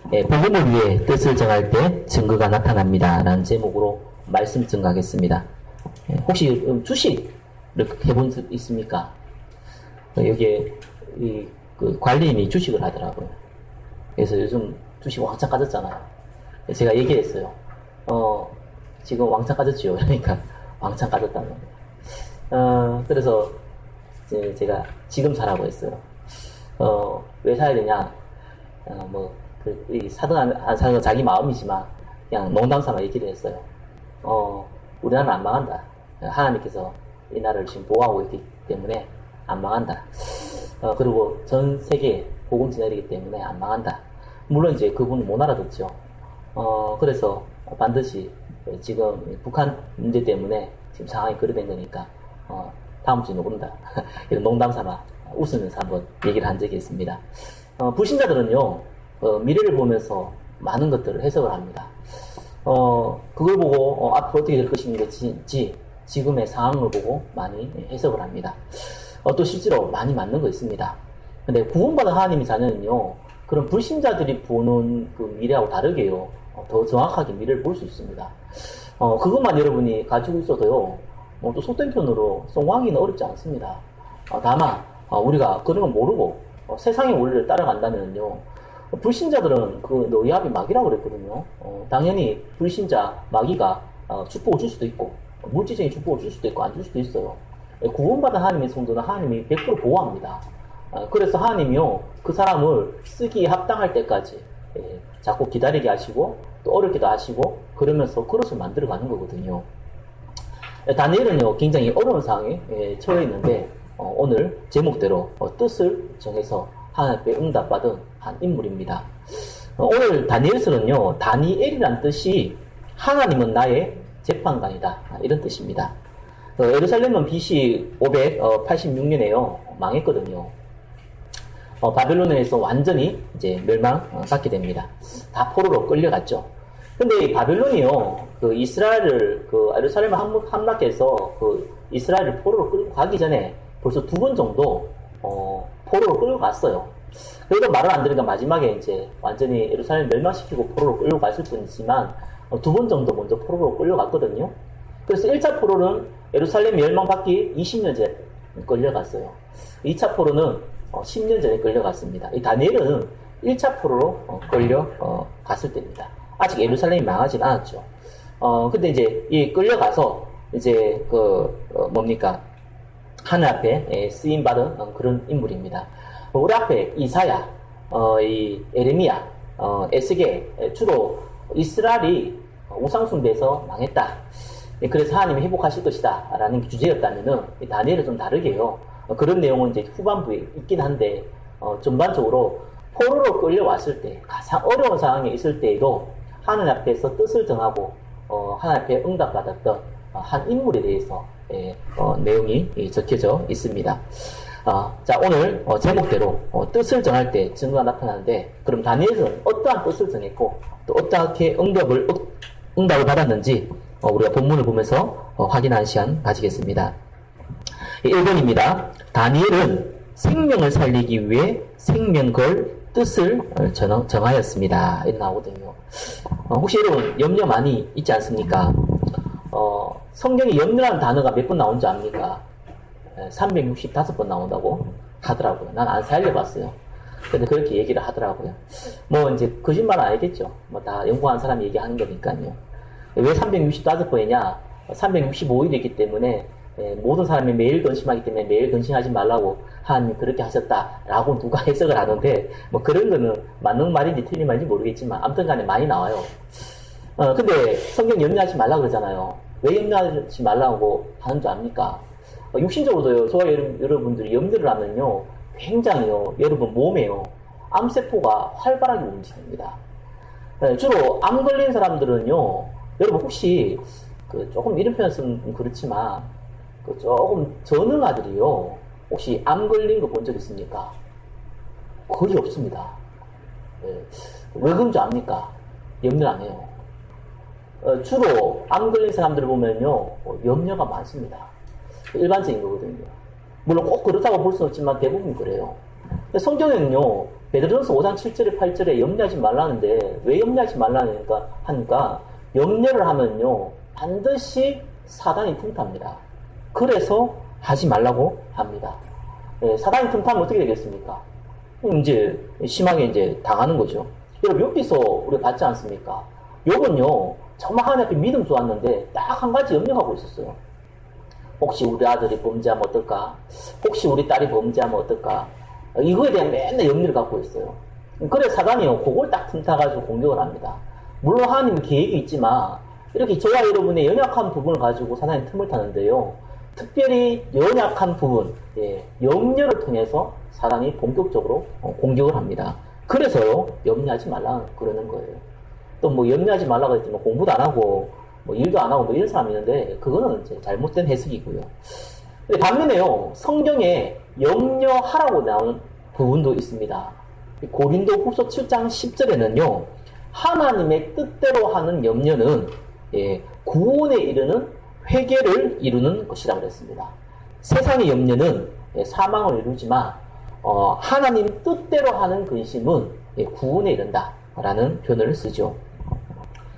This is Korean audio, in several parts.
복음을 위해 뜻을 정할 때 증거가 나타납니다. 라는 제목으로 말씀 증거하겠습니다. 혹시 주식을 해본 적 있습니까? 여기에 그 관리인이 주식을 하더라고요. 그래서 요즘 주식 왕창 까졌잖아요. 제가 얘기했어요. 지금 왕창 까졌지요. 그러니까 왕창 까졌다는 거예요. 그래서 제가 지금 사라고 했어요. 왜 사야 되냐? 사든 안 사는 건 자기 마음이지만, 그냥 농담 삼아 얘기를 했어요. 우리나라는 안 망한다. 하나님께서 이 나라를 지금 보호하고 있기 때문에 안 망한다. 그리고 전 세계에 복음 전해지기 때문에 안 망한다. 물론 이제 그분은 못 알아듣죠. 그래서 반드시 지금 북한 문제 때문에 지금 상황이 그래 된 거니까, 다음 주에 오른다. 이런 농담 삼아 웃으면서 한번 얘기를 한 적이 있습니다. 불신자들은요, 미래를 보면서 많은 것들을 해석을 합니다. 그걸 보고, 앞으로 어떻게 될 것인지, 지금의 상황을 보고 많이 해석을 합니다. 또 실제로 많이 맞는 거 있습니다. 근데 구원받은 하나님의 자녀는요, 그런 불신자들이 보는 그 미래하고 다르게요, 더 정확하게 미래를 볼 수 있습니다. 그것만 여러분이 가지고 있어도요, 또 속된 편으로 성공하기는 어렵지 않습니다. 다만, 우리가 그런 건 모르고, 세상의 원리를 따라간다면요, 불신자들은 그 너희압이 마귀라고 그랬거든요. 당연히 불신자 마귀가 축복을 줄 수도 있고, 물질적인 축복을 줄 수도 있고 안 줄 수도 있어요. 구원받은 하나님의 성도는 하나님이 100% 보호합니다. 그래서 하나님이요, 그 사람을 쓰기에 합당할 때까지 자꾸 기다리게 하시고 또 어렵게도 하시고 그러면서 그릇을 만들어가는 거거든요. 다니엘은요, 굉장히 어려운 상황에 처해 있는데, 오늘 제목대로 뜻을 정해서 하나님께 응답받은 한 인물입니다. 오늘 다니엘서는요, 다니엘이란 뜻이 하나님은 나의 재판관이다, 이런 뜻입니다. 예루살렘은 BC 586년에요 망했거든요. 바벨론에서 완전히 이제 멸망받게 됩니다. 다 포로로 끌려갔죠. 근데 이 바벨론이요, 그 이스라엘을, 그 예루살렘을 함락해서 그 이스라엘을 포로로 끌고 가기 전에 벌써 2번 정도 포로로 끌고 갔어요. 그래도 말을 안 들으니까 마지막에 이제 완전히 예루살렘 멸망시키고 포로로 끌고 갔을 뿐이지만 2번 정도 먼저 포로로 끌려갔거든요. 그래서 1차 포로는 예루살렘 멸망받기 20년 전에 끌려갔어요. 2차 포로는 10년 전에 끌려갔습니다. 이 다니엘은 1차 포로로 끌려갔을 때입니다. 아직 예루살렘이 망하진 않았죠. 근데 이제 이 끌려가서 이제 하늘 앞에 쓰임받은 그런 인물입니다. 우리 앞에 이사야, 이 에레미야, 에스겔, 주로 이스라엘이 우상숭배에서 망했다. 그래서 하나님이 회복하실 것이다 라는 게 주제였다면은 다니엘은 좀 다르게요. 그런 내용은 이제 후반부에 있긴 한데, 전반적으로 포로로 끌려왔을 때, 가장 어려운 상황에 있을 때에도 하나님 앞에서 뜻을 정하고 하나님 앞에 응답받았던 한 인물에 대해서 내용이 적혀져 있습니다. 자, 오늘 제목대로 뜻을 정할 때 증거가 나타나는데, 그럼 다니엘은 어떠한 뜻을 정했고 또 어떻게 응답을 받았는지 우리가 본문을 보면서 확인하는 시간 가지겠습니다. 1번입니다. 다니엘은 생명을 살리기 위해 생명 걸 뜻을 정하였습니다. 이렇게 나오거든요. 혹시 여러분 염려 많이 있지 않습니까? 성경에 염려라는 단어가 몇 번 나온 줄 압니까? 365번 나온다고 하더라고요. 난 안 살려봤어요. 근데 그렇게 얘기를 하더라고요. 이제 거짓말은 아니겠죠. 다 연구한 사람이 얘기하는 거니까요. 왜 365번이냐? 365일이기 때문에 모든 사람이 매일 근심하기 때문에 매일 근심하지 말라고 하나님이 그렇게 하셨다라고 누가 해석을 하는데, 그런 거는 맞는 말인지 틀린 말인지 모르겠지만 아무튼 간에 많이 나와요. 근데 성경 염려하지 말라고 그러잖아요. 왜 염려하지 말라고 하는 줄 압니까? 육신적으로도요, 저와 여러분들이 염려를 하면요, 굉장히요, 여러분 몸에요, 암세포가 활발하게 움직입니다. 주로 암 걸린 사람들은요, 여러분 혹시 조금 이런 표현 쓰면 그렇지만 조금 전응아들이요, 혹시 암 걸린 거 본 적 있습니까? 거의 없습니다. 왜 그런 줄 압니까? 염려 안 해요. 주로 암 걸린 사람들을 보면요, 염려가 많습니다. 일반적인 거거든요. 물론 꼭 그렇다고 볼 수는 없지만 대부분 그래요. 성경에는요, 베드로전서 5장 7절에 8절에 염려하지 말라는데, 왜 염려하지 말라니까 하니까, 염려를 하면요, 반드시 사단이 틈탑니다. 그래서 하지 말라고 합니다. 예, 사단이 틈타면 어떻게 되겠습니까? 이제 심하게 이제 당하는 거죠. 여러분, 욥기서 우리가 봤지 않습니까? 욥은요, 정말 하나님 앞에 믿음 좋았는데 딱 한 가지 염려하고 있었어요. 혹시 우리 아들이 범죄하면 어떨까? 혹시 우리 딸이 범죄하면 어떨까? 이거에 대한 맨날 염려를 갖고 있어요. 그래 사단이요, 그걸 딱 틈타가지고 공격을 합니다. 물론 하나님의 계획이 있지만 이렇게 저와 여러분의 연약한 부분을 가지고 사단이 틈을 타는데요. 특별히 연약한 부분, 염려를 통해서 사단이 본격적으로 공격을 합니다. 그래서요, 염려하지 말라 그러는 거예요. 또 뭐 염려하지 말라고 했지만 공부도 안 하고 뭐 일도 안 하고 뭐 이런 사람이 있는데 그거는 이제 잘못된 해석이고요. 근데 반면에요, 성경에 염려하라고 나온 부분도 있습니다. 고린도 후서 7장 10절에는요, 하나님의 뜻대로 하는 염려는 구원에 이르는 회개를 이루는 것이라고 그랬습니다. 세상의 염려는 사망을 이루지만 하나님 뜻대로 하는 근심은 구원에 이른다라는 표현을 쓰죠.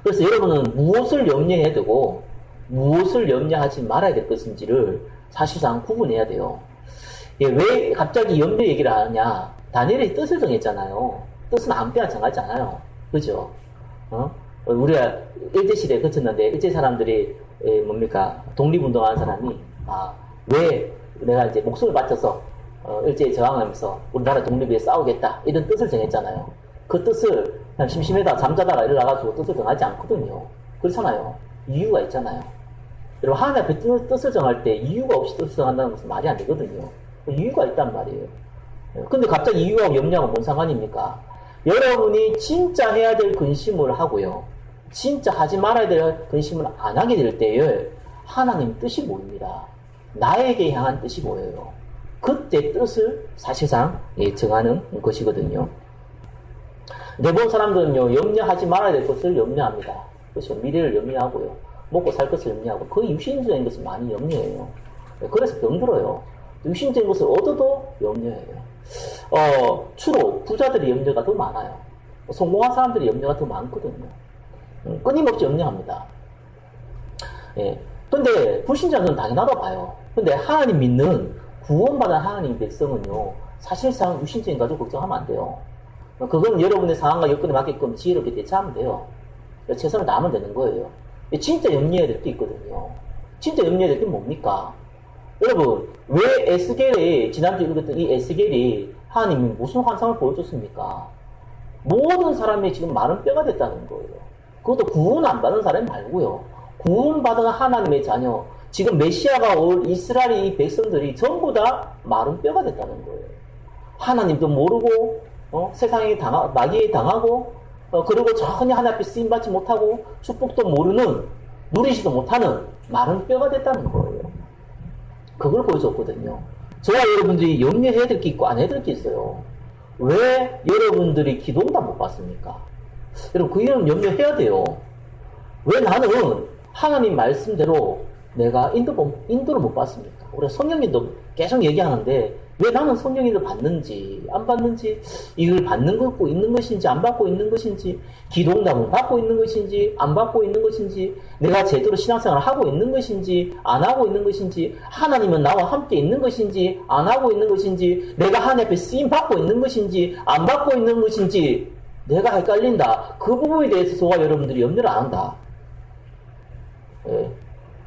그래서 여러분은 무엇을 염려해야 되고 무엇을 염려하지 말아야 될 것인지를 사실상 구분해야 돼요. 왜 갑자기 염려 얘기를 하느냐? 다니엘이 뜻을 정했잖아요. 뜻은 아무 때나 정하지 않아요. 그죠? 우리가 일제시대에 거쳤는데 일제 사람들이 뭡니까? 독립운동하는 사람이 왜 내가 이제 목숨을 바쳐서 일제에 저항하면서 우리나라 독립 위해 싸우겠다 이런 뜻을 정했잖아요. 그 뜻을 그냥 심심하다 잠자다가 일어나가지고 뜻을 정하지 않거든요. 그렇잖아요. 이유가 있잖아요. 여러분 하나님 앞에 뜻을 정할 때 이유가 없이 뜻을 정한다는 것은 말이 안 되거든요. 이유가 있단 말이에요. 근데 갑자기 이유하고 염려하고 뭔 상관입니까? 여러분이 진짜 해야 될 근심을 하고요, 진짜 하지 말아야 될 근심을 안 하게 될 때에 하나님 뜻이 보입니다. 나에게 향한 뜻이 보여요. 그때 뜻을 사실상 정하는 것이거든요. 대부분 사람들은요, 염려하지 말아야 될 것을 염려합니다. 그렇죠. 미래를 염려하고요, 먹고 살 것을 염려하고, 거의 유신적인 것을 많이 염려해요. 그래서 병들어요. 유신적인 것을 얻어도 염려해요. 주로 부자들의 염려가 더 많아요. 성공한 사람들의 염려가 더 많거든요. 끊임없이 염려합니다. 근데 불신자는 당연하다고 봐요. 근데 하나님 믿는 구원받은 하나님 백성은요, 사실상 유신적인 가지고 걱정하면 안 돼요. 그건 여러분의 상황과 여건에 맞게끔 지혜롭게 대처하면 돼요. 최선을 다하면 되는 거예요. 진짜 염려해야 될 게 있거든요. 진짜 염려해야 될 게 뭡니까? 여러분, 왜 에스겔이, 지난주에 읽었던 이 에스겔이 하나님이 무슨 환상을 보여줬습니까? 모든 사람이 지금 마른 뼈가 됐다는 거예요. 그것도 구원 안 받은 사람이 말고요, 구원받은 하나님의 자녀, 지금 메시아가 올 이스라엘 이 백성들이 전부 다 마른 뼈가 됐다는 거예요. 하나님도 모르고 세상에 마귀에 당하고 그리고 전혀 하나님 앞에 쓰임받지 못하고 축복도 모르는, 누리지도 못하는 마른 뼈가 됐다는 거예요. 그걸 보여줬거든요. 저와 여러분들이 염려해야 될 게 있고 안 해야 될 게 있어요. 왜 여러분들이 기도응답 못 받습니까? 여러분, 그 이유는 염려해야 돼요. 왜 나는 하나님 말씀대로 내가 인도를 못 받습니까? 우리가 성령님도 계속 얘기하는데 왜 나는 성령님을 받는지 안 받는지, 이걸 받고 있는 것인지 안 받고 있는 것인지, 기도응답을 받고 있는 것인지 안 받고 있는 것인지, 내가 제대로 신앙생활을 하고 있는 것인지 안 하고 있는 것인지, 하나님은 나와 함께 있는 것인지 안 하고 있는 것인지, 내가 하나님 앞에 쓰임 받고 있는 것인지 안 받고 있는 것인지 내가 헷갈린다. 그 부분에 대해서 저와 여러분들이 염려를 안 한다.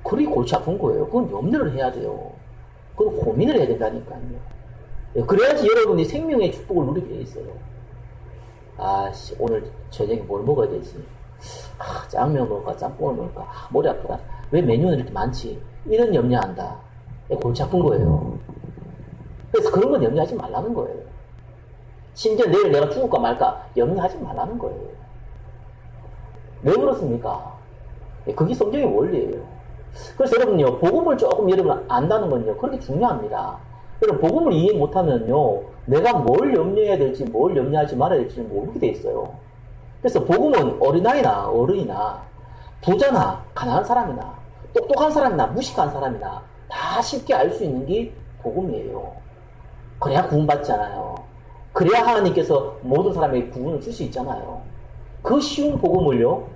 그리 골치 아픈 거예요. 그건 염려를 해야 돼요. 그건 고민을 해야 된다니까요. 그래야지 여러분이 생명의 축복을 누리게 돼 있어요. 오늘 저녁에 뭘 먹어야 되지? 짱면 먹을까? 짬뽕을 먹을까? 머리 아프다. 왜 메뉴는 이렇게 많지? 이런 염려한다. 골치 아픈 거예요. 그래서 그런 건 염려하지 말라는 거예요. 심지어 내일 내가 죽을까 말까 염려하지 말라는 거예요. 왜 그렇습니까? 그게 성경의 원리예요. 그래서 여러분요, 복음을 조금 여러분 안다는 건요, 그렇게 중요합니다. 여러분, 복음을 이해 못하면요, 내가 뭘 염려해야 될지, 뭘 염려하지 말아야 될지 모르게 돼 있어요. 그래서 복음은 어린아이나 어른이나 부자나 가난한 사람이나 똑똑한 사람이나 무식한 사람이나 다 쉽게 알 수 있는 게 복음이에요. 그래야 구원받잖아요. 그래야 하나님께서 모든 사람에게 구원을 줄 수 있잖아요. 그 쉬운 복음을요,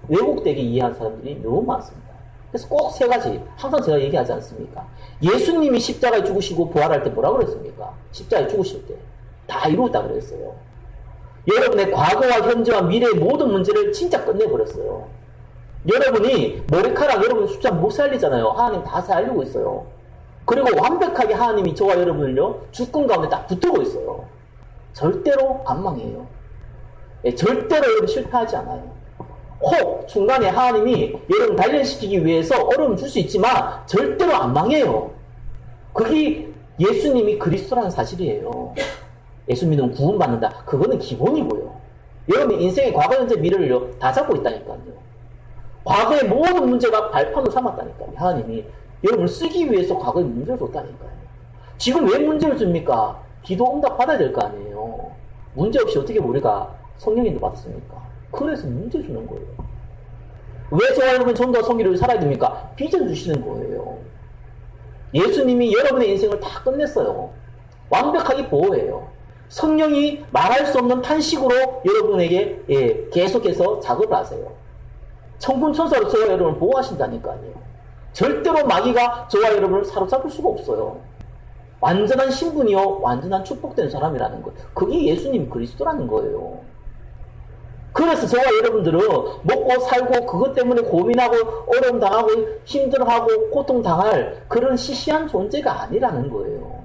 왜곡되게 이해한 사람들이 너무 많습니다. 그래서 꼭 세 가지, 항상 제가 얘기하지 않습니까? 예수님이 십자가에 죽으시고 부활할 때 뭐라고 그랬습니까? 십자가에 죽으실 때. 다 이루었다 그랬어요. 여러분의 과거와 현재와 미래의 모든 문제를 진짜 끝내버렸어요. 여러분이 머리카락 여러분 숫자 못 살리잖아요. 하나님 다 살리고 있어요. 그리고 완벽하게 하나님이 저와 여러분을요, 주권 가운데 딱 붙들고 있어요. 절대로 안 망해요. 예, 절대로 여러분 실패하지 않아요. 혹 중간에 하나님이 여러분 단련시키기 위해서 어려움 줄 수 있지만 절대로 안 망해요. 그게 예수님이 그리스도라는 사실이에요. 예수 믿으면 구원받는다. 그거는 기본이고요. 여러분 인생의 과거, 현재, 미래를요 다 잡고 있다니까요. 과거의 모든 문제가 발판으로 삼았다니까요. 하나님이 여러분을 쓰기 위해서 과거에 문제를 줬다니까요. 지금 왜 문제를 줍니까? 기도 응답 받아야 될 거 아니에요. 문제 없이 어떻게 우리가 성령님도 받았습니까? 그래서 문제 주는 거예요. 왜 저와 여러분 좀 더 성기를 살아야 됩니까? 비전 주시는 거예요. 예수님이 여러분의 인생을 다 끝냈어요. 완벽하게 보호해요. 성령이 말할 수 없는 탄식으로 여러분에게 계속해서 작업을 하세요. 천군 천사로 저와 여러분을 보호하신다니까요. 절대로 마귀가 저와 여러분을 사로잡을 수가 없어요. 완전한 신분이요, 완전한 축복된 사람이라는 것. 그게 예수님 그리스도라는 거예요. 그래서 저와 여러분들은 먹고 살고 그것 때문에 고민하고 어려움 당하고 힘들어하고 고통당할 그런 시시한 존재가 아니라는 거예요.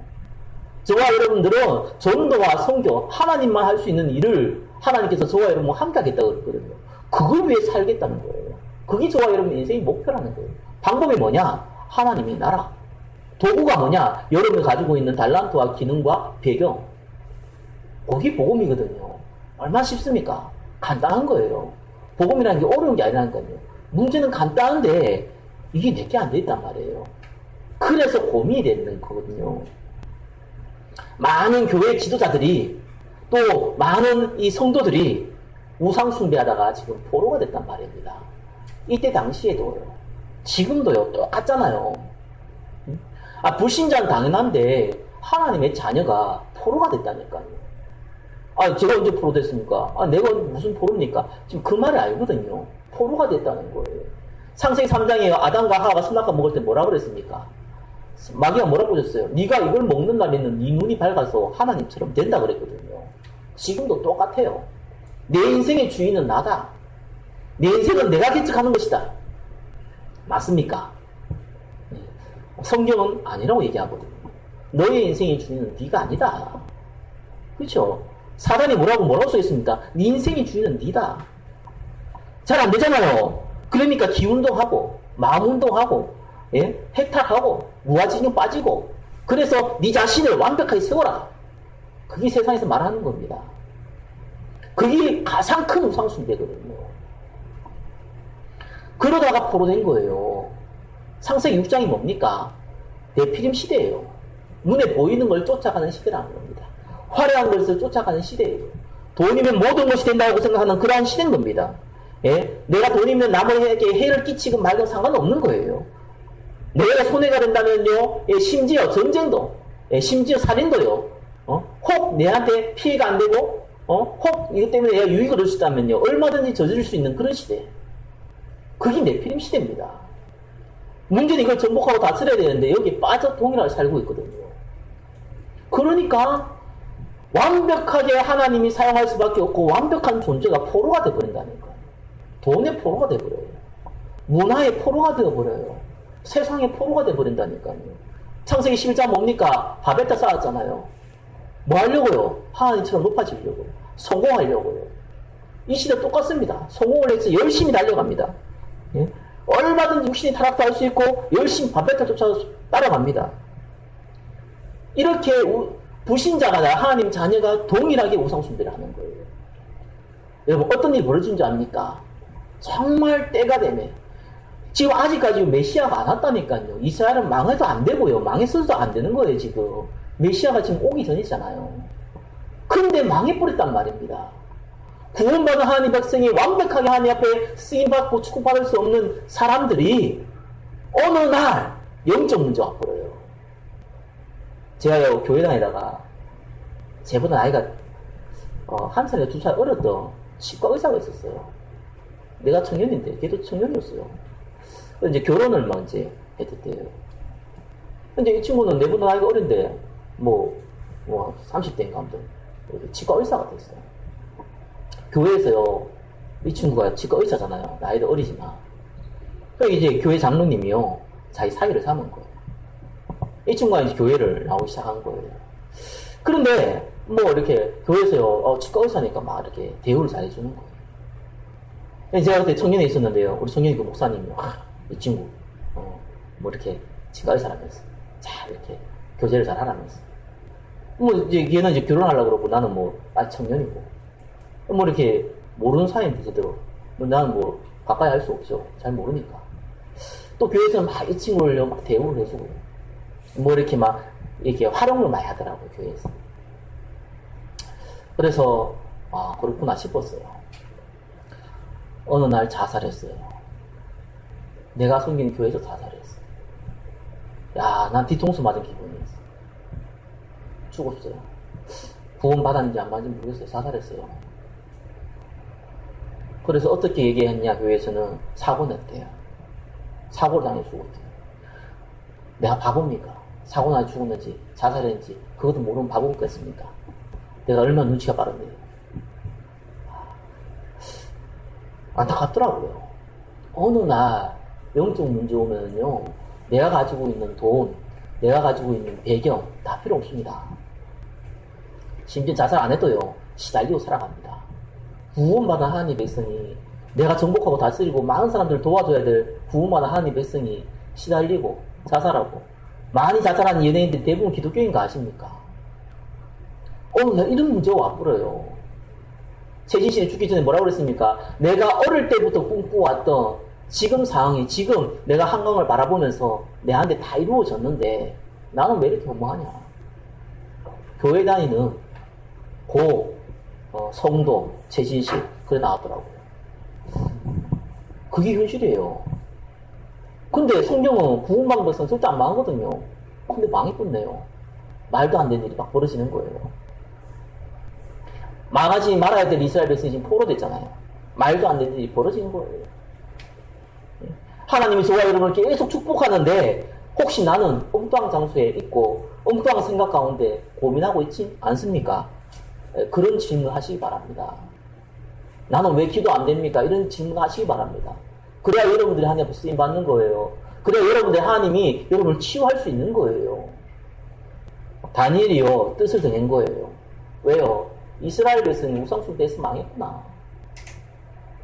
저와 여러분들은 전도와 선교, 하나님만 할 수 있는 일을 하나님께서 저와 여러분과 함께 하겠다고 그랬거든요. 그걸 위해 살겠다는 거예요. 그게 저와 여러분 인생의 목표라는 거예요. 방법이 뭐냐? 하나님의 나라. 도구가 뭐냐? 여러분이 가지고 있는 달란트와 기능과 배경. 그게 복음이거든요. 얼마나 쉽습니까? 간단한 거예요. 복음이라는 게 어려운 게 아니라니까요. 문제는 간단한데 이게 내게 안 돼 있단 말이에요. 그래서 고민이 되는 거거든요. 많은 교회 지도자들이 또 많은 이 성도들이 우상 숭배하다가 지금 포로가 됐단 말입니다. 이때 당시에도요. 지금도요. 똑같잖아요. 불신자는 당연한데 하나님의 자녀가 포로가 됐다니까요. 제가 언제 포로 됐습니까? 내가 무슨 포로입니까? 지금 그 말을 알거든요. 포로가 됐다는 거예요. 창세기 3장에 아담과 하와가 선악과 먹을 때 뭐라고 그랬습니까? 마귀가 뭐라고 그랬어요? 네가 이걸 먹는 날에는 네 눈이 밝아서 하나님처럼 된다 그랬거든요. 지금도 똑같아요. 내 인생의 주인은 나다. 내 인생은 내가 개척하는 것이다. 맞습니까? 성경은 아니라고 얘기하거든요. 너의 인생의 주인은 네가 아니다. 그렇죠? 사단이 뭐라고 쓰겠습니까? 네 인생의 주인은 네다. 잘 안 되잖아요. 그러니까 기운동하고 마음운동하고 해탈하고 무아지경 빠지고 그래서 네 자신을 완벽하게 세워라. 그게 세상에서 말하는 겁니다. 그게 가장 큰 우상숭배거든요. 그러다가 포로된 거예요. 창세기 6장이 뭡니까? 네피림 시대예요. 눈에 보이는 걸 쫓아가는 시대라는 겁니다. 화려한 것을 쫓아가는 시대예요. 돈이면 모든 것이 된다고 생각하는 그러한 시대인 겁니다. 내가 돈이면 남에게 해를 끼치건 말건 상관없는 거예요. 내가 손해가 된다면요, 심지어 전쟁도, 심지어 살인도요, 혹 내한테 피해가 안 되고, 혹 이것 때문에 내가 유익을 얻을 수 있다면요, 얼마든지 저지를 수 있는 그런 시대. 그게 네피림 시대입니다. 문제는 이걸 정복하고 다스려야 되는데 여기 빠져 동일하게 살고 있거든요. 그러니까 완벽하게 하나님이 사용할 수밖에 없고 완벽한 존재가 포로가 되어버린다니까요. 돈의 포로가 되어버려요. 문화의 포로가 되어버려요. 세상의 포로가 되어버린다니까요. 창세기 11장 뭡니까? 바벨탑 쌓았잖아요. 뭐 하려고요? 하나님처럼 높아지려고요. 성공하려고요. 이 시대 똑같습니다. 성공을 해서 열심히 달려갑니다. 얼마든지 육신이 타락도 할 수 있고 열심히 바벨탑 쫓아서 따라갑니다. 이렇게 불신자가 하나님 자녀가 동일하게 우상숭배를 하는 거예요. 여러분 어떤 일이 벌어진 줄 압니까? 정말 때가 되네. 지금 아직까지 메시아가 안 왔다니까요. 이스라엘은 망해도 안 되고요. 망했어도 안 되는 거예요. 지금 메시아가 지금 오기 전이잖아요. 근데 망해버렸단 말입니다. 구원받은 하나님 백성이 완벽하게 하나님 앞에 쓰임받고 축복받을 수 없는 사람들이 어느 날 영적 문제가 와버려요. 제가 교회 다니다가 제보다 나이가 한 살이나 두 살 어렸던 치과 의사가 있었어요. 내가 청년인데 걔도 청년이었어요. 이제 결혼을 막 이제 했댔대요. 근데 이 친구는 내보다 나이가 어린데 뭐 30대인가 아무튼 치과 의사가 됐어요. 교회에서요, 이 친구가 치과 의사잖아요. 나이도 어리지만. 그래서 이제 교회 장로님이요, 자기 사위를 삼은 거예요. 이 친구가 이제 교회를 나오기 시작한 거예요. 그런데 뭐 이렇게 교회에서요, 치과 의사니까 막 이렇게 대우를 잘해주는 거예요. 제가 그때 청년에 있었는데요, 우리 청년이 그 목사님이요, 이 친구 뭐 이렇게 치과 의사라면서 자 이렇게 교제를 잘 하라면서 뭐 이제 걔는 이제 결혼하려고 그러고 나는 뭐 아직 청년이고 뭐 이렇게 모르는 사이인데 제대로 뭐 나는 뭐 가까이 할 수 없죠. 잘 모르니까. 또 교회에서는 막 이 친구를 막 대우를 해주고 뭐 이렇게 막 이렇게 활용을 많이 하더라고요, 교회에서. 그래서 아 그렇구나 싶었어요. 어느 날 자살했어요. 내가 섬기는 교회에서 자살했어. 야, 난 뒤통수 맞은 기분이었어. 죽었어요. 구원 받았는지 안 받았는지 모르겠어요. 자살했어요. 그래서 어떻게 얘기했냐, 교회에서는 사고 냈대요. 사고를 당해 죽었대요. 내가 바보입니까? 사고 나서 죽었는지 자살했는지 그것도 모르면 바보겠습니까? 내가 얼마나 눈치가 빠른데. 안타깝더라고요. 어느 날 영적 문제 오면요, 내가 가지고 있는 돈, 내가 가지고 있는 배경 다 필요 없습니다. 심지어 자살 안 해도요, 시달리고 살아갑니다. 구원받은 하나님의 백성이 내가 정복하고 다스리고 많은 사람들을 도와줘야 될 구원받은 하나님의 백성이 시달리고 자살하고 많이 자살하는 연예인들 대부분 기독교인 거 아십니까? 오늘 날 이런 문제가 와버려요. 최진실이 죽기 전에 뭐라고 그랬습니까? 내가 어릴 때부터 꿈꿔왔던 지금 상황이 지금 내가 한강을 바라보면서 내한테 다 이루어졌는데 나는 왜 이렇게 허무하냐? 교회 다니는 성도 최진실 그래 나왔더라고요. 그게 현실이에요. 근데 성경은 구원받은 것은 절대 안 망하거든요. 근데 망했겠네요. 말도 안 되는 일이 막 벌어지는 거예요. 망하지 말아야 될 이스라엘 백성이 지금 포로됐잖아요. 말도 안 되는 일이 벌어지는 거예요. 하나님이 저와 여러분을 계속 축복하는데 혹시 나는 엉뚱한 장소에 있고 엉뚱한 생각 가운데 고민하고 있지 않습니까? 그런 질문 하시기 바랍니다. 나는 왜 기도 안 됩니까? 이런 질문 하시기 바랍니다. 그래야 여러분들이 하나님 앞에 쓰임 받는 거예요. 그래야 여러분들 하나님이 여러분을 치유할 수 있는 거예요. 다니엘이요, 뜻을 정한 거예요. 왜요? 이스라엘 백성이 우상숭배에서 망했구나.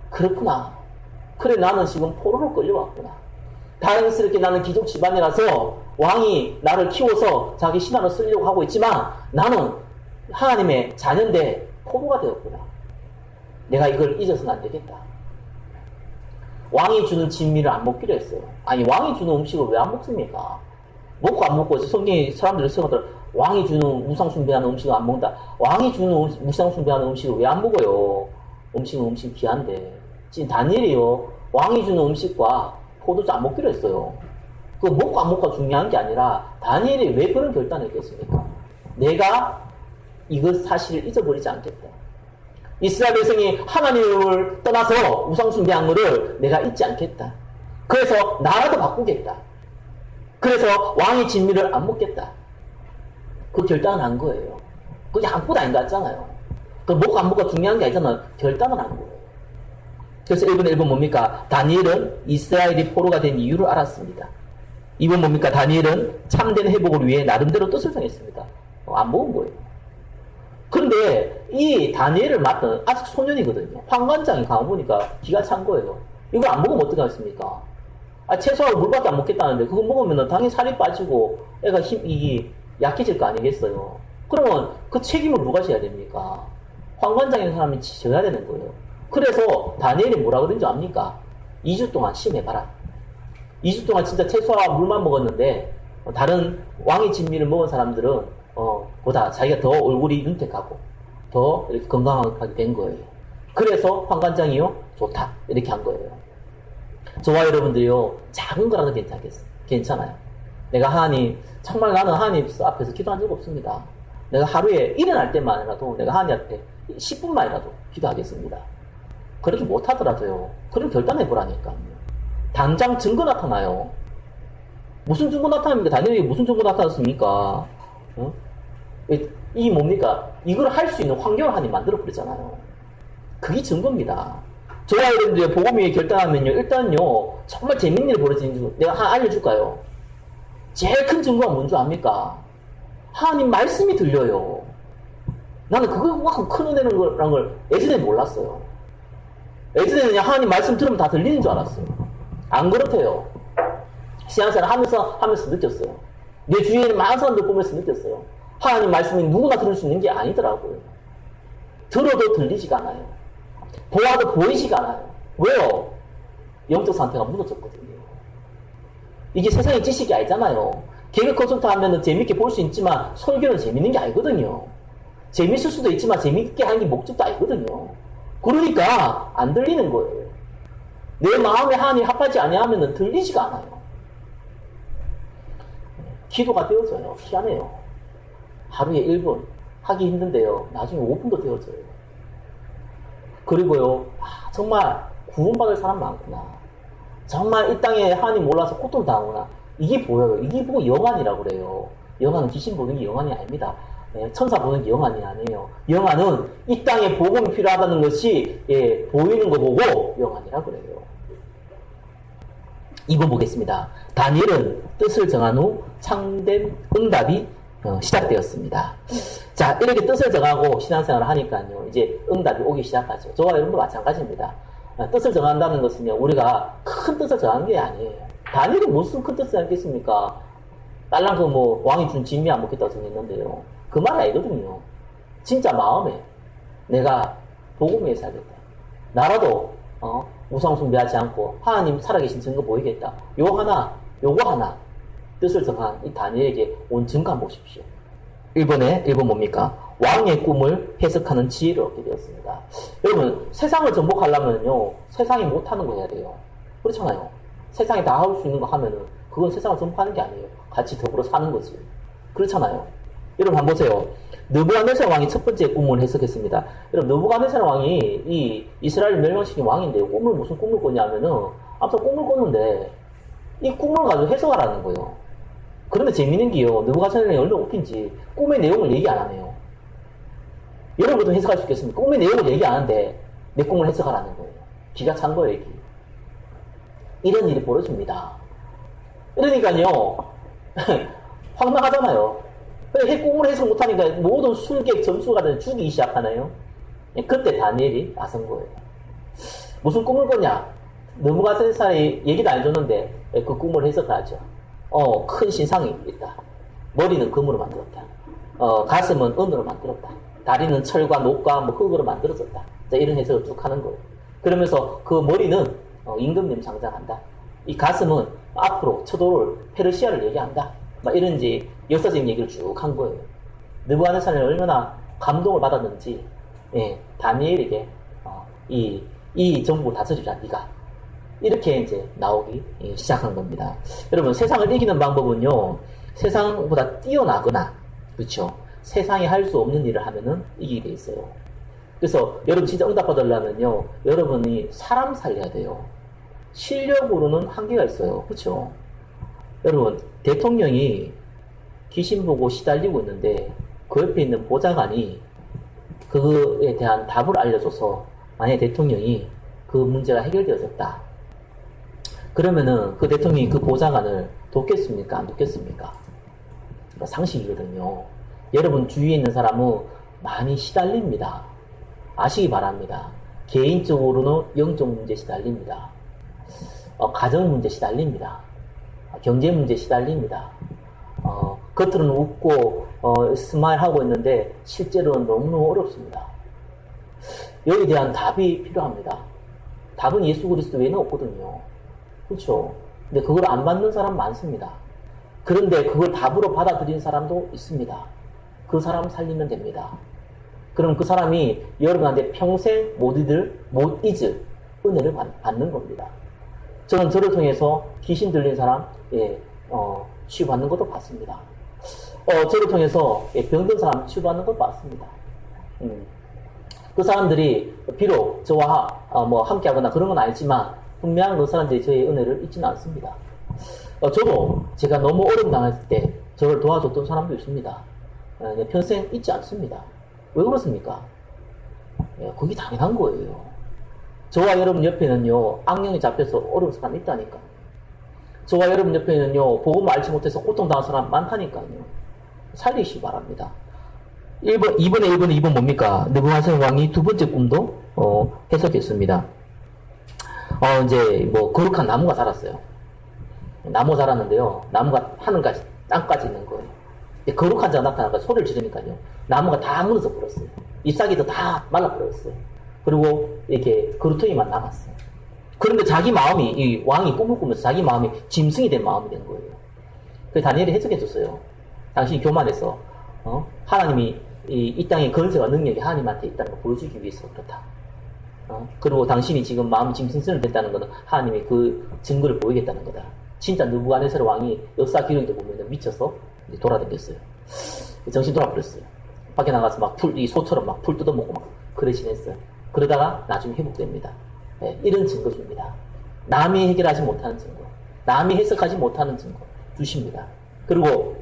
그렇구나. 그래, 나는 지금 포로로 끌려왔구나. 다행스럽게 나는 귀족 집안이라서 왕이 나를 키워서 자기 신하로 쓰려고 하고 있지만 나는 하나님의 자녀인데 포로가 되었구나. 내가 이걸 잊어서는 안 되겠다. 왕이 주는 진미를 안 먹기로 했어요. 아니, 왕이 주는 음식을 왜 안 먹습니까? 먹고 안 먹고 성경이 사람들이 생각하더라. 왕이 주는 우상숭배하는 음식을 안 먹는다. 왕이 주는 우상숭배하는 음식을 왜 안 먹어요? 음식은 음식 귀한데. 지금 다니엘이요, 왕이 주는 음식과 포도주 안 먹기로 했어요. 그 먹고 안 먹고가 중요한 게 아니라 다니엘이 왜 그런 결단을 했겠습니까? 내가 이것 사실을 잊어버리지 않겠다. 이스라엘 백성이 하나님을 떠나서 우상숭배한 것을 내가 잊지 않겠다. 그래서 나라도 바꾸겠다. 그래서 왕의 진미를 안 먹겠다. 그 결단을 한 거예요. 그게 아무것도 아닌 것 같잖아요. 그 먹고 안 먹고가 중요한 게 아니잖아요. 결단을 한 거예요. 그래서 1번 뭡니까? 다니엘은 이스라엘이 포로가 된 이유를 알았습니다. 2번 뭡니까? 다니엘은 참된 회복을 위해 나름대로 뜻을 정했습니다. 안 먹은 거예요. 그런데 이 다니엘을 맡은 아직 소년이거든요. 황관장이 가보니까 기가 찬 거예요. 이걸 안 먹으면 어떡하겠습니까? 채소하고 물밖에 안 먹겠다는데 그거 먹으면 당연히 살이 빠지고 애가 힘이 약해질 거 아니겠어요? 그러면 그 책임을 누가 져야 됩니까? 황관장이라는 사람이 져야 되는 거예요. 그래서 다니엘이 뭐라 그런지 압니까? 2주 동안 심해봐라. 2주 동안 진짜 채소와 물만 먹었는데 다른 왕의 진미를 먹은 사람들은 보다 자기가 더 얼굴이 윤택하고 더 이렇게 건강하게 된 거예요. 그래서 황관장이요, 좋다 이렇게 한 거예요. 저와 여러분들이요, 작은 거라도 괜찮아요. 내가 하나님, 정말 나는 하나님 앞에서 기도한 적 없습니다. 내가 하루에 일어날 때만이라도 내가 하나님 앞에 10분만이라도 기도하겠습니다. 그렇게 못하더라도요. 그럼 결단해보라니까요. 당장 증거 나타나요. 무슨 증거 나타납니까? 다니엘에게 무슨 증거 나타났습니까? 어? 이 뭡니까? 이걸 할 수 있는 환경을 하나님 만들어버리잖아요. 그게 증거입니다. 저와 여러분들의 복음이 결단하면요. 일단요. 정말 재밌는 일이 벌어지는 줄 내가 하나 알려줄까요? 제일 큰 증거가 뭔지 압니까? 하나님 말씀이 들려요. 나는 그거 큰 은혜라는 걸 예전에 몰랐어요. 예전에는 그냥 하나님 말씀 들으면 다 들리는 줄 알았어요. 안 그렇대요. 신앙생활 하면서 느꼈어요. 내 주위에 있는 많은 사람들 보면서 느꼈어요. 하나님 말씀이 누구나 들을 수 있는 게 아니더라고요. 들어도 들리지가 않아요. 보아도 보이지가 않아요. 왜요? 영적 상태가 무너졌거든요. 이게 세상의 지식이 아니잖아요. 개그 콘서트 하면 재밌게 볼 수 있지만 설교는 재밌는 게 아니거든요. 재밌을 수도 있지만 재밌게 하는 게 목적도 아니거든요. 그러니까 안 들리는 거예요. 내 마음에 하나님 합하지 아니하면 들리지가 않아요. 기도가 되어져요. 희한해요. 하루에 1분 하기 힘든데요. 나중에 5분도 되어져요. 그리고요. 정말 구원받을 사람 많구나. 정말 이 땅에 하나님 몰라서 고통당하구나. 이게 보여요. 이게 보고 영안이라고 그래요. 영안은 귀신 보는 게 영안이 아닙니다. 천사 보는 게 영안이 아니에요. 영안은 이 땅에 복음이 필요하다는 것이 보이는 거 보고 영안이라고 그래요. 2번 보겠습니다. 다니엘은 뜻을 정한 후 참된 응답이 시작되었습니다. 자, 이렇게 뜻을 정하고 신앙생활을 하니까요. 이제 응답이 오기 시작하죠. 저와 여러분도 마찬가지입니다. 뜻을 정한다는 것은요. 우리가 큰 뜻을 정한 게 아니에요. 다니엘이 무슨 큰 뜻을 정했겠습니까? 딸랑 왕이 준 진미 안 먹겠다고 정했는데요. 그 말 아니거든요. 진짜 마음에 내가 복음 위해 살겠다. 나라도 우상 숭배하지 않고 하나님 살아계신 증거 보이겠다. 요거 하나 뜻을 정한 이 다니엘에게 온 증거 한번 보십시오. 1번 뭡니까? 왕의 꿈을 해석하는 지혜를 얻게 되었습니다. 여러분, 세상을 정복하려면요, 세상이 못하는 거 해야 돼요. 그렇잖아요. 세상이 다 할 수 있는 거 하면은, 그건 세상을 정복하는 게 아니에요. 같이 더불어 사는 거지. 그렇잖아요. 여러분, 한번 보세요. 느부갓네살 왕이 첫 번째 꿈을 해석했습니다. 여러분, 느부갓네살 왕이 이 이스라엘 멸망시킨 왕인데, 무슨 꿈을 꿨냐면은, 아무튼 꿈을 꿨는데, 이 꿈을 가지고 해석하라는 거예요. 그런데 재밌는 게요, 느부갓네살이 얼마나 웃긴지, 꿈의 내용을 얘기 안 하네요. 여러분도 해석할 수 있겠습니까? 꿈의 내용을 얘기 안 하는데, 내 꿈을 해석하라는 거예요. 기가 찬 거예요, 이게. 이런 일이 벌어집니다. 그러니까요, 황당하잖아요. 꿈을 해석 못하니까 모든 술객 점수가 죽이기 시작하나요? 그때 다니엘이 나선 거예요. 무슨 꿈을 꿨냐? 느부갓네살이 얘기도 안 해줬는데 그 꿈을 해석하죠. 큰 신상이 있다. 머리는 금으로 만들었다. 가슴은 은으로 만들었다. 다리는 철과 녹과 흙으로 만들어졌다. 자, 이런 해석을 쭉 하는 거예요. 그러면서 그 머리는 임금님 장장한다. 이 가슴은 앞으로 쳐돌을 페르시아를 얘기한다. 막 이런지 역사적인 얘기를 쭉 한 거예요. 느부갓네살이 얼마나 감동을 받았는지, 다니엘에게 이 정보를 다 써주자, 네가. 이렇게 이제 나오기 시작한 겁니다. 여러분, 세상을 이기는 방법은요, 세상보다 뛰어나거나, 그렇죠. 세상이 할 수 없는 일을 하면은 이기게 돼 있어요. 그래서 여러분 진짜 응답받으려면요, 여러분이 사람 살려야 돼요. 실력으로는 한계가 있어요. 그렇죠. 여러분, 대통령이 귀신 보고 시달리고 있는데 그 옆에 있는 보좌관이 그에 대한 답을 알려줘서 만약에 대통령이 그 문제가 해결되어졌다. 그러면은 그 대통령이 그 보좌관을 돕겠습니까? 안 돕겠습니까? 그러니까 상식이거든요. 여러분 주위에 있는 사람은 많이 시달립니다. 아시기 바랍니다. 개인적으로는 영적 문제 시달립니다. 가정 문제 시달립니다. 경제 문제 시달립니다. 겉으로는 웃고 스마일 하고 있는데 실제로는 너무너무 어렵습니다. 여기에 대한 답이 필요합니다. 답은 예수 그리스도 외에는 없거든요. 그렇죠? 근데 그걸 안 받는 사람 많습니다. 그런데 그걸 답으로 받아들인 사람도 있습니다. 그 사람 살리면 됩니다. 그럼 그 사람이 여러분한테 평생 못 잊을 은혜를 받는 겁니다. 저는 저를 통해서 귀신 들린 사람, 치유받는 것도 봤습니다. 저를 통해서 병든 사람 치료받는 걸 봤습니다. 그 사람들이 비록 저와 함께 하거나 그런 건 아니지만 분명 그 사람들이 저의 은혜를 잊지는 않습니다. 저도 제가 너무 어려움 당했을 때 저를 도와줬던 사람도 있습니다. 평생 잊지 않습니다. 왜 그렇습니까? 그게 당연한 거예요. 저와 여러분 옆에는요, 악령이 잡혀서 어려운 사람이 있다니까. 저와 여러분 옆에는요, 복음을 알지 못해서 고통당한 사람 많다니까요. 살리시기 바랍니다. 2번 뭡니까? 느부갓네살 왕이 두 번째 꿈도 해석했습니다. 이제 거룩한 나무가 자랐어요. 나무 자랐는데요, 나무가 하늘까지 땅까지 있는 거예요. 거룩한 자가 나타나니까 소리를 지르니까요, 나무가 다 무너져 버렸어요. 잎사귀도 다 말라 버렸어요. 그리고 이렇게 그루터기만 남았어요. 그런데 자기 마음이, 이 왕이 꿈을 꾸면서 자기 마음이 짐승이 된 마음이 된 거예요. 그래서 다니엘이 해석해 줬어요. 당신이 교만해서 하나님이 이 땅의 건세와 능력이 하나님한테 있다는 걸 보여주기 위해서 그렇다. 그리고 당신이 지금 마음이 짐승처럼 됐다는 것은 하나님이 그 증거를 보이겠다는 거다. 진짜 느부갓네살 왕이 역사 기록에 보면 미쳐서 돌아다녔어요. 정신 돌아버렸어요. 밖에 나가서 이 소처럼 풀 뜯어먹고 그래 지냈어요. 그러다가 나중에 회복됩니다. 이런 증거 줍니다. 남이 해결하지 못하는 증거, 남이 해석하지 못하는 증거 주십니다. 그리고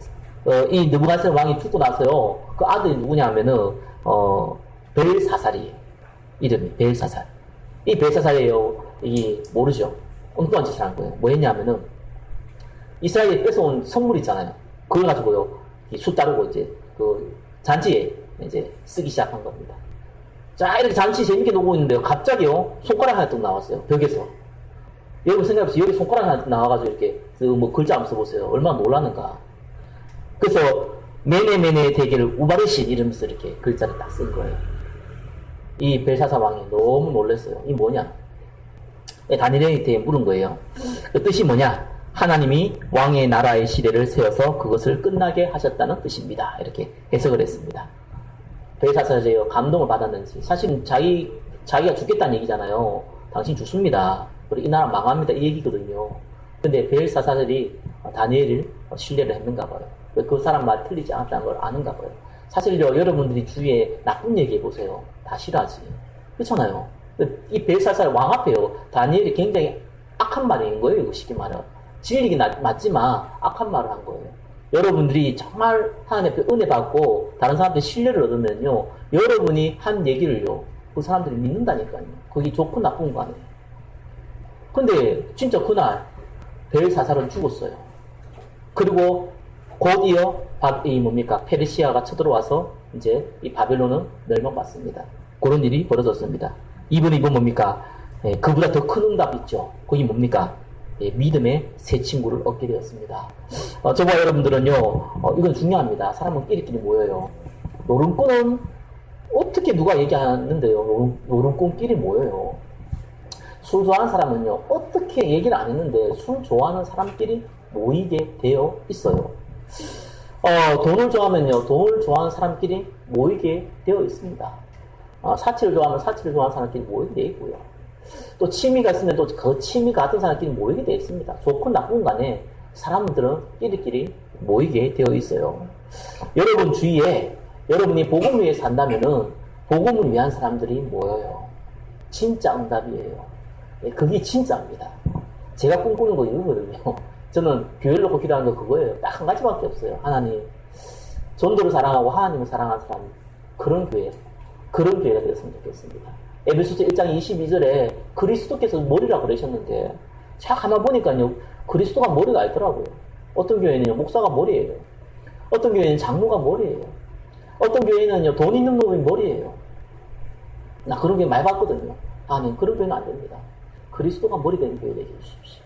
이 느부갓네살 왕이 죽고 나서요, 그 아들이 누구냐면은 벨사살이에요. 이름이 벨사살. 이 벨사살이에요. 이 모르죠. 엉뚱한 짓을 한 거예요. 뭐 했냐면은 이스라엘이 뺏어온 선물 있잖아요. 그걸 가지고요, 수 따르고 이제 그 잔치에 이제 쓰기 시작한 겁니다. 자, 이렇게 잔치 재밌게 놀고 있는데요, 갑자기요, 손가락 하나 뚝 나왔어요. 벽에서. 여러분 생각해보세요. 여기 손가락 하나 나와가지고 이렇게 글자 한번 써보세요. 얼마나 놀랐는가. 그래서 메네메네 대계를 우바르신 이러면서 이렇게 글자를 딱 쓴 거예요. 이 벨사살 왕이 너무 놀랐어요. 이 뭐냐? 다니엘한테 물은 거예요. 그 뜻이 뭐냐? 하나님이 왕의 나라의 시대를 세워서 그것을 끝나게 하셨다는 뜻입니다. 이렇게 해석을 했습니다. 벨사살이 감동을 받았는지, 사실은 자기가 죽겠다는 얘기잖아요. 당신 죽습니다. 그리고 이 나라 망합니다. 이 얘기거든요. 근데 벨사살이 다니엘을 신뢰를 했는가 봐요. 그 사람 말 틀리지 않았다는 걸 아는가 봐요. 사실요, 여러분들이 주위에 나쁜 얘기 해보세요. 다 싫어하지. 그렇잖아요. 이 벨사살 왕 앞에요, 다니엘이 굉장히 악한 말인 거예요. 이거 쉽게 말해요. 진리긴 맞지만 악한 말을 한 거예요. 여러분들이 정말 하나님 앞에 은혜 받고 다른 사람들의 신뢰를 얻으면요, 여러분이 한 얘기를요, 그 사람들이 믿는다니까요. 그게 좋고 나쁜 거 아니에요. 근데 진짜 그날 벨사살은 죽었어요. 그리고 곧 이어 페르시아가 쳐들어와서 이제 이 바벨론은 멸망받습니다. 그런 일이 벌어졌습니다. 이번 뭡니까? 그보다 더 큰 응답 있죠. 그게 뭡니까? 믿음의 새 친구를 얻게 되었습니다. 저와 여러분들은요, 이건 중요합니다. 사람은 끼리끼리 모여요. 노름꾼은 어떻게 누가 얘기하는데요? 노름꾼끼리 모여요. 술 좋아하는 사람은요, 어떻게 얘기를 안 했는데 술 좋아하는 사람끼리 모이게 되어 있어요. 돈을 좋아하면요, 돈을 좋아하는 사람끼리 모이게 되어 있습니다. 사치를 좋아하면 사치를 좋아하는 사람끼리 모이게 되어 있고요. 또 취미가 있으면 또 그 취미 같은 사람끼리 모이게 되어 있습니다. 좋건 나쁜 간에 사람들은 끼리끼리 모이게 되어 있어요. 여러분 주위에 여러분이 복음을 위해 산다면은 복음을 위한 사람들이 모여요. 진짜 응답이에요. 그게 진짜입니다. 제가 꿈꾸는 거 이거거든요. 저는 교회를 놓고 기도하는 거 그거예요. 딱 한 가지밖에 없어요. 하나님, 전도를 사랑하고 하나님을 사랑하는 사람, 그런 교회가 되었으면 좋겠습니다. 에베소서 1장 22절에 그리스도께서 머리라고 그러셨는데, 자 가만 보니까요, 그리스도가 머리가 아니더라고요. 어떤 교회는요, 목사가 머리예요. 어떤 교회는 장로가 머리예요. 어떤 교회는요, 돈 있는 놈이 머리예요. 나 그런 교회 많이 봤거든요. 아니, 그런 교회는 안 됩니다. 그리스도가 머리 되는 교회 되게 해주십시오.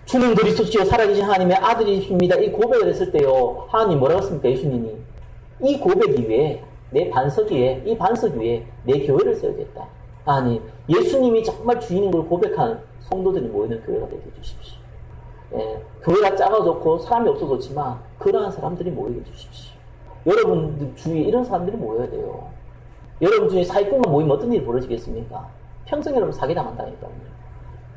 주는 그리스도시요 살아계신 하나님의 아들이십니다. 이 고백을 했을 때요, 하나님 뭐라고 했습니까? 예수님이 이 고백 이외에 내 반석 위에, 이 반석 위에 내 교회를 세우겠다. 아니, 예수님이 정말 주인인 걸 고백한 성도들이 모이는 교회가 되게 해주십시오. 교회가 작아졌고 사람이 없어졌지만 그러한 사람들이 모이게 해주십시오. 여러분들 주위에 이런 사람들이 모여야 돼요. 여러분 중에 사기꾼만 모이면 어떤 일이 벌어지겠습니까? 평생 여러분 사기당한다니까요.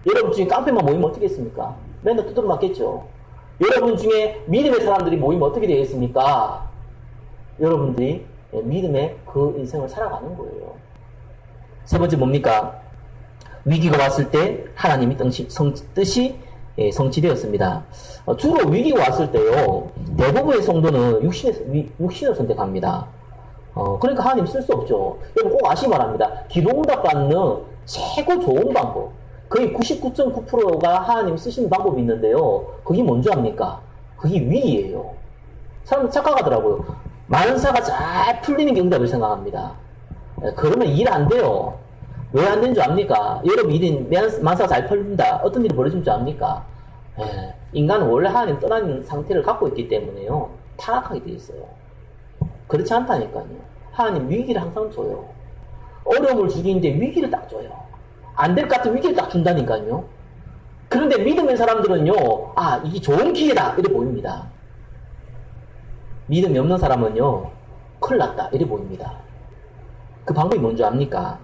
여러분 중에 깡패만 모이면 어떻겠습니까? 맨날 두드려 맞겠죠. 여러분 중에 믿음의 사람들이 모이면 어떻게 되겠습니까? 여러분들이 믿음의 그 인생을 살아가는 거예요. 세 번째 뭡니까? 위기가 왔을 때 하나님이 뜻이 성취되었습니다. 주로 위기가 왔을 때요, 대부분의 성도는 육신을 선택합니다. 그러니까 하나님 쓸 수 없죠. 여러분 꼭 아시기 바랍니다. 기도응답 받는 최고 좋은 방법, 거의 99.9%가 하나님 쓰시는 방법이 있는데요, 그게 뭔지 압니까? 그게 위기예요. 사람들 착각하더라고요. 만사가 잘 풀리는 게 응답을 생각합니다. 그러면 일 안 돼요. 왜 안 되는 줄 압니까? 여러분 일이 만사가 잘 풀린다, 어떤 일이 벌어지는 줄 압니까? 인간은 원래 하나님 떠나는 상태를 갖고 있기 때문에요, 타락하게 돼 있어요. 그렇지 않다니까요. 하나님 위기를 항상 줘요. 어려움을 주기인데 위기를 딱 줘요. 안 될 것 같은 위기를 딱 준다니까요. 그런데 믿음의 사람들은요, 아, 이게 좋은 기회다 이래 보입니다. 믿음이 없는 사람은요, 큰일 났다 이래 보입니다. 그 방법이 뭔지 압니까?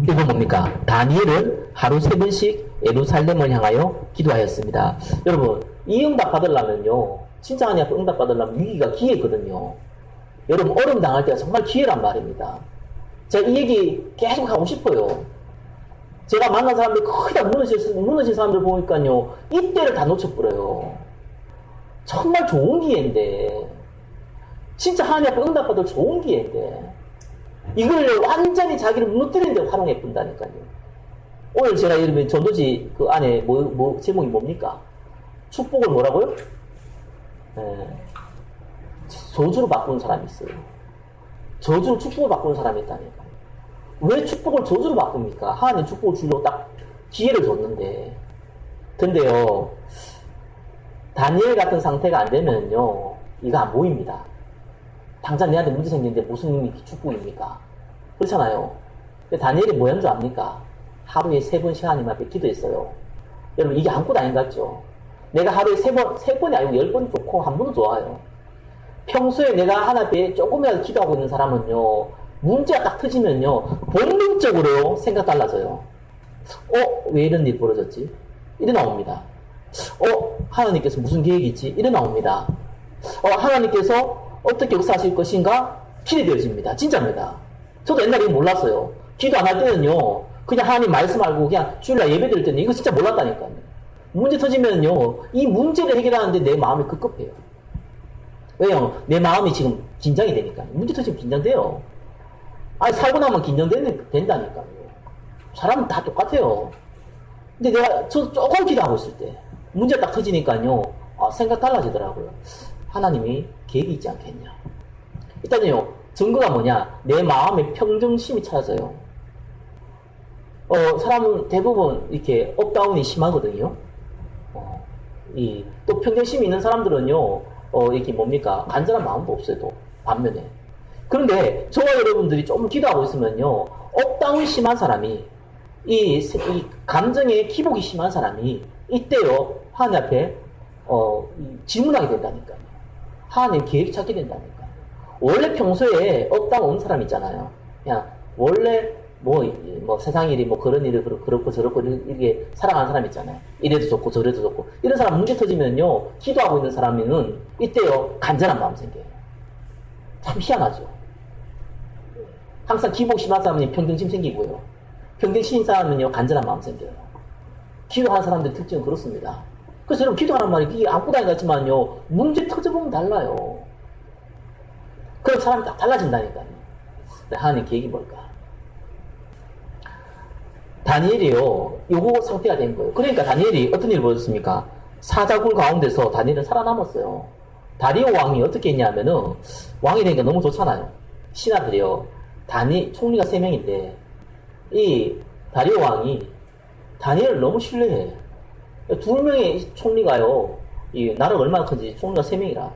이건 뭡니까? 다니엘은 하루 3번씩 예루살렘을 향하여 기도하였습니다. 여러분, 이 응답 받으려면요, 진짜 하나님 앞에 응답 받으려면 위기가 기회거든요. 여러분, 어려움 당할 때가 정말 기회란 말입니다. 제가 이 얘기 계속 하고 싶어요. 제가 만난 사람들 거의 다 무너진 사람들 보니까요, 이때를 다 놓쳐버려요. 정말 좋은 기회인데, 진짜 하나님 앞에 응답 받을 좋은 기회인데, 이걸 완전히 자기를 무너뜨리는 데 활용해 본다니까요. 오늘 제가 여러분 전도지 그 안에 제목이 뭡니까? 축복을 뭐라고요? 저주로 바꾸는 사람이 있어요. 저주로 축복을 바꾸는 사람이 있다니까요. 왜 축복을 저주로 바꿉니까? 하나님 축복을 주려고 딱 기회를 줬는데. 근데요, 다니엘 같은 상태가 안 되면요, 이거 안 보입니다. 당장 내한테 문제 생기는데 무슨 축복입니까? 그렇잖아요. 근데 다니엘이 뭐한 줄 압니까? 하루에 3번씩 하나님 앞에 기도했어요. 여러분, 이게 아무것도 아닌 것 같죠? 내가 하루에 3번이 아니고 10번 좋고 한 번은 좋아요. 평소에 내가 하나님 앞에 조금이라도 기도하고 있는 사람은요, 문제가 딱 터지면요, 본능적으로 생각 달라져요. 왜 이런 일이 벌어졌지? 이래 나옵니다. 하나님께서 무슨 계획이 있지? 이래 나옵니다. 하나님께서 어떻게 역사하실 것인가? 기대되어집니다. 진짜입니다. 저도 옛날에 몰랐어요. 기도 안 할 때는요, 그냥 하나님 말씀 알고 그냥 주일날 예배 드릴 때는 이거 진짜 몰랐다니까요. 문제 터지면요, 이 문제를 해결하는데 내 마음이 급급해요. 왜요? 내 마음이 지금 긴장이 되니까요. 문제 터지면 긴장돼요. 아니, 살고 나면 긴장된다니까요. 사람은 다 똑같아요. 근데 저 조금 기도하고 있을 때, 문제 딱 터지니까요, 생각 달라지더라고요. 하나님이 계획이 있지 않겠냐. 일단요, 증거가 뭐냐? 내 마음의 평정심이 찾아져요. 사람은 대부분 이렇게 업다운이 심하거든요. 또 평정심이 있는 사람들은요, 이렇게 뭡니까? 간절한 마음도 없어요, 또. 반면에. 그런데 저와 여러분들이 좀 기도하고 있으면요, 업다운이 심한 사람이, 이 감정의 기복이 심한 사람이, 이때요, 하나님 앞에, 질문하게 된다니까요. 하나님 계획 찾게 된다니까요. 원래 평소에 업다운 온 사람 있잖아요. 그냥, 원래, 세상 일이 그런 일을 그렇고 저렇고 이렇게 살아가는 사람 있잖아요. 이래도 좋고 저래도 좋고. 이런 사람 문제 터지면요, 기도하고 있는 사람은 이때요, 간절한 마음 생겨요. 참 희한하죠. 항상 기복 심한 사람은 평정심 생기고요. 평정심인 사람은요, 간절한 마음 생겨요. 기도하는 사람들의 특징은 그렇습니다. 그래서 여러분, 기도하는 말이 이게 아무것도 아닌 것 같지만요, 문제 터져보면 달라요. 그럼 사람이 딱 달라진다니까요. 하나님 계획이 뭘까? 다니엘이요, 요거 상태가 된 거예요. 그러니까 다니엘이 어떤 일을 벌였습니까? 사자굴 가운데서 다니엘은 살아남았어요. 다리오 왕이 어떻게 했냐면은, 왕이 되니까 너무 좋잖아요. 신하들이요, 총리가 3명인데, 이 다리오 왕이 다니엘을 너무 신뢰해. 2명의 총리가요, 이 나라가 얼마나 큰지 총리가 3명이라,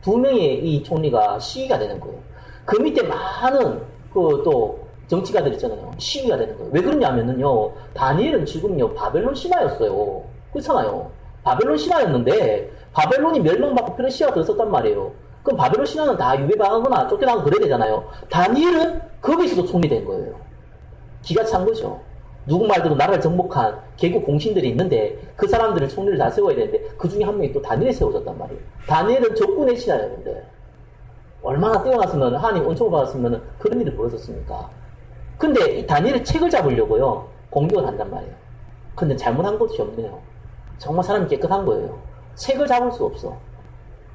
2명의 이 총리가 시기가 되는 거예요. 그 밑에 많은, 또, 정치가들 있잖아요. 시기가 되는 거예요. 왜 그러냐면은요, 다니엘은 지금요, 바벨론 신하였어요. 그렇잖아요. 바벨론 신하였는데, 바벨론이 멸망받고 페르시아가 들었었단 말이에요. 그럼 바벨론 신하는 다 유배당하거나 쫓겨나고 그래야 되잖아요. 다니엘은 거기서도 총리 된 거예요. 기가 찬 거죠. 누구 말대로 나라를 정복한 개국 공신들이 있는데 그 사람들을 총리를 다 세워야 되는데 그 중에 한 명이 또 다니엘이 세워졌단 말이에요. 다니엘은 적군의 신하였는데 얼마나 뛰어났으면 하나님 은총을 받았으면 그런 일이 벌어졌습니까? 근데 이 다니엘의 책을 잡으려고요 공격을 한단 말이에요. 근데 잘못한 것이 없네요. 정말 사람이 깨끗한 거예요. 책을 잡을 수 없어.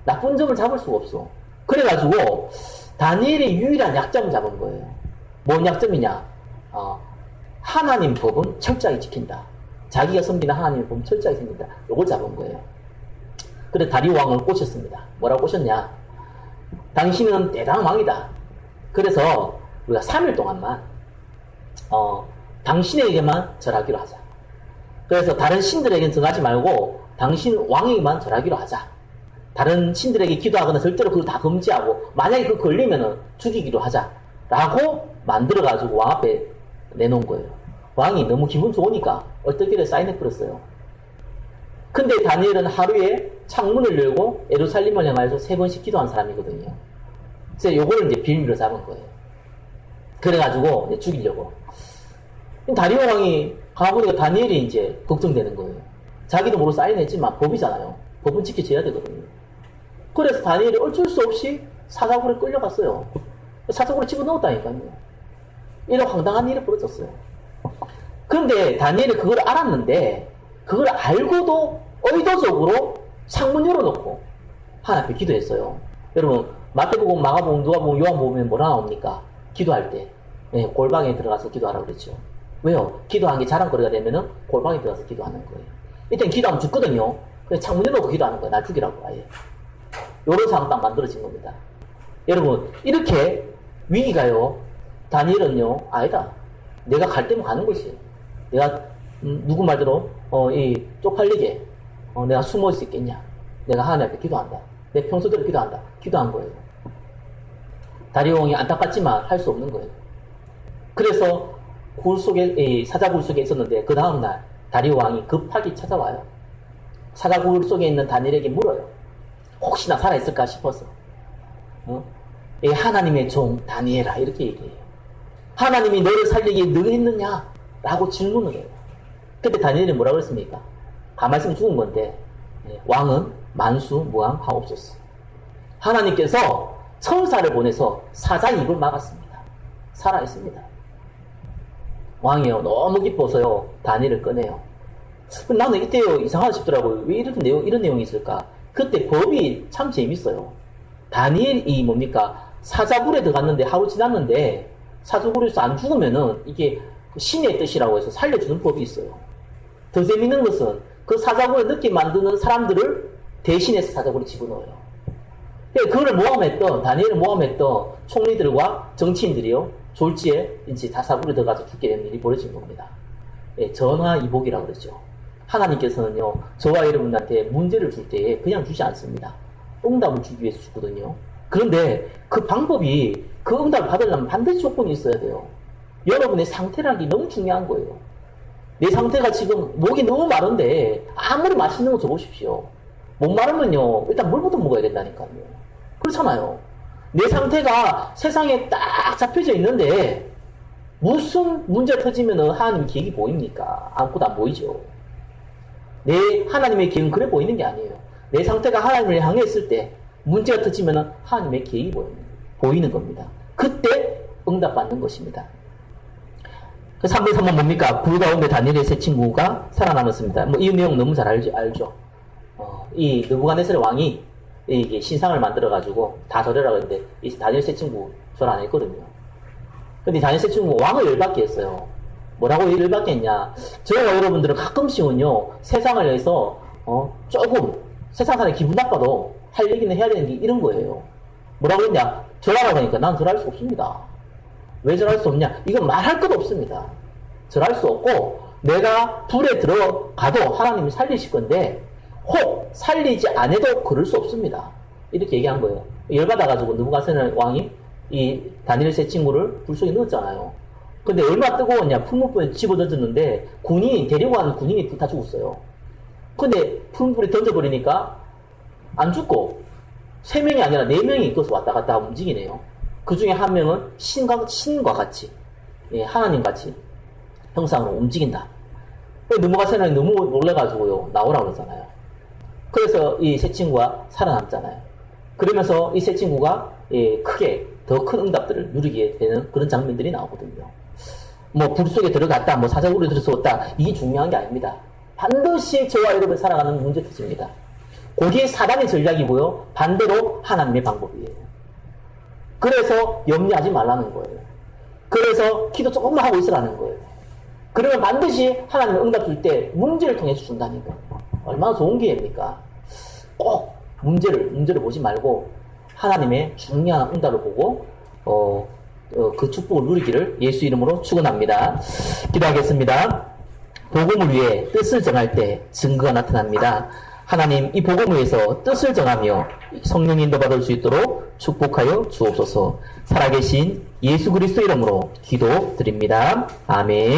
나쁜 점을 잡을 수가 없어. 그래가지고 다니엘의 유일한 약점을 잡은 거예요. 뭔 약점이냐? 하나님 법은 철저하게 지킨다. 자기가 섬기는 하나님의 법은 철저하게 지킨다. 요걸 잡은 거예요. 그래 다리오 왕을 꼬셨습니다. 뭐라고 꼬셨냐? 당신은 대단한 왕이다. 그래서 우리가 3일 동안만 당신에게만 절하기로 하자. 그래서 다른 신들에게는 절하지 말고 당신 왕에게만 절하기로 하자. 다른 신들에게 기도하거나 절대로 그걸 다 금지하고 만약에 그거 걸리면은 죽이기로 하자. 라고 만들어가지고 왕 앞에 내놓은 거예요. 왕이 너무 기분 좋으니까 얼떨결에 사인해 버렸어요. 근데 다니엘은 하루에 창문을 열고 예루살렘을 향하여서 3번씩 기도한 사람이거든요. 그래서 요거를 이제 비밀로 잡은 거예요. 그래가지고 이제 죽이려고. 다리오 왕이 가보니까 다니엘이 이제 걱정되는 거예요. 자기도 모르고 사인했지만 법이잖아요. 법은 지켜져야 되거든요. 그래서 다니엘이 어쩔 수 없이 사자굴에 끌려갔어요. 사자굴에 집어넣었다니까요. 이런 황당한 일이 벌어졌어요. 그런데 다니엘이 그걸 알았는데 그걸 알고도 의도적으로 창문 열어놓고 하나님 앞에 기도했어요. 여러분 마태복음, 마가복음, 누가복음, 요한복음에 뭐라 나옵니까? 기도할 때 골방에 들어가서 기도하라고 그랬죠. 왜요? 기도한 게 자랑거리가 되면은 골방에 들어가서 기도하는 거예요. 일단 기도하면 죽거든요. 그래서 창문 열어놓고 기도하는 거예요. 날 죽이라고 아예. 요런 상황 딱 만들어진 겁니다. 여러분 이렇게 위기가요. 다니엘은요 아니다. 내가 갈 때면 가는 것이에요. 내가 누구 말대로 이 쪽팔리게 내가 숨어 있을 수 있겠냐. 내가 하나님 앞에 기도한다. 내 평소대로 기도한다. 기도한 거예요. 다리오 왕이 안타깝지만 할 수 없는 거예요. 그래서 굴 속에 사자굴 속에 있었는데 그 다음날 다리오 왕이 급하게 찾아와요. 사자굴 속에 있는 다니엘에게 물어요. 혹시나 살아있을까 싶어서 하나님의 종 다니엘아 이렇게 얘기해요. 하나님이 너를 살리기에 능했느냐? 라고 질문을 해요. 그때 다니엘이 뭐라고 했습니까? 가만히 있으면 죽은 건데 왕은 만수무강하옵소서. 하나님께서 천사를 보내서 사자 입을 막았습니다. 살아있습니다. 왕이요 너무 기뻐서요 다니엘을 꺼내요. 나는 이때요 이상하다 싶더라고요. 왜 이런 내용이 있을까? 그때 법이 참 재밌어요. 다니엘이 뭡니까? 사자굴에 들어갔는데 하루 지났는데 사자굴에서 안 죽으면은 이게 신의 뜻이라고 해서 살려주는 법이 있어요. 더 재밌는 것은 그 사자굴을 늦게 만드는 사람들을 대신해서 사자굴에 집어넣어요. 그거를 모함했던 다니엘을 모함했던 총리들과 정치인들이요 졸지에 이제 다 사자굴에 들어가서 죽게 되는 일이 벌어진 겁니다. 전화이복이라고 그러죠. 하나님께서는요 저와 여러분한테 문제를 줄 때에 그냥 주지 않습니다. 응답을 주기 위해서 주거든요. 그런데 그 방법이 그 응답을 받으려면 반드시 조건이 있어야 돼요. 여러분의 상태라는 게 너무 중요한 거예요. 내 상태가 지금 목이 너무 마른데 아무리 맛있는 거 줘보십시오. 목 마르면요 일단 물부터 먹어야 된다니까요. 그렇잖아요. 내 상태가 세상에 딱 잡혀져 있는데 무슨 문제가 터지면은 하나님의 계획이 보입니까? 아무것도 안 보이죠. 내 하나님의 계획은 그래 보이는 게 아니에요. 내 상태가 하나님을 향해 있을 때 문제가 터지면은 하나님의 계획이 보이는 겁니다. 그때 응답받는 것입니다. 그 3번 3번 뭡니까? 불 가운데 다니엘의 세 친구가 살아남았습니다. 뭐 이 내용 너무 잘 알죠. 이 느부갓네살 왕이 이게 신상을 만들어가지고 다 절하라고 했는데 이 다니엘 세 친구 절 안 했거든요. 근데 다니엘 세 친구가 왕을 열받게 했어요. 뭐라고 열받게 했냐? 저와 여러분들은 가끔씩은요 세상을 위해서 조금 세상 사람이 기분 나빠도 할 얘기는 해야 되는 게 이런 거예요. 뭐라고 했냐? 절하라고 하니까 난 절할 수 없습니다. 왜 절할 수 없냐? 이건 말할 것도 없습니다. 절할 수 없고 내가 불에 들어가도 하나님이 살리실 건데 혹 살리지 않아도 그럴 수 없습니다. 이렇게 얘기한 거예요. 열받아가지고 느부갓네살 왕이 이 다니엘 세 친구를 불 속에 넣었잖아요. 근데 얼마나 뜨거웠냐? 풀무불에 집어던졌는데 데리고 가는 군인이 다 죽었어요. 근데 풀무불에 던져버리니까 안 죽고 3명이 아니라 4명이 거기서 왔다 갔다 움직이네요. 그 중에 한 명은 신과 같이, 하나님 같이 형상으로 움직인다. 넘어가 세상이 너무 놀래가지고요, 나오라고 그러잖아요. 그래서 이 세 친구가 살아남잖아요. 그러면서 이 세 친구가 크게 더 큰 응답들을 누리게 되는 그런 장면들이 나오거든요. 뭐, 불 속에 들어갔다, 뭐, 사자굴에 들어섰다, 이게 중요한 게 아닙니다. 반드시 저와 여러분 살아가는 문제 뜻입니다. 그게 사단의 전략이고요, 반대로 하나님의 방법이에요. 그래서 염려하지 말라는 거예요. 그래서 기도 조금만 하고 있으라는 거예요. 그러면 반드시 하나님의 응답 줄 때 문제를 통해서 준다니까. 얼마나 좋은 기회입니까? 꼭 문제를 보지 말고 하나님의 중요한 응답을 보고 그 축복을 누리기를 예수 이름으로 축원합니다. 기도하겠습니다. 복음을 위해 뜻을 정할 때 증거가 나타납니다. 하나님, 이 복음을 위해서 뜻을 정하며 성령 인도받을 수 있도록 축복하여 주옵소서. 살아계신 예수 그리스도 이름으로 기도드립니다. 아멘.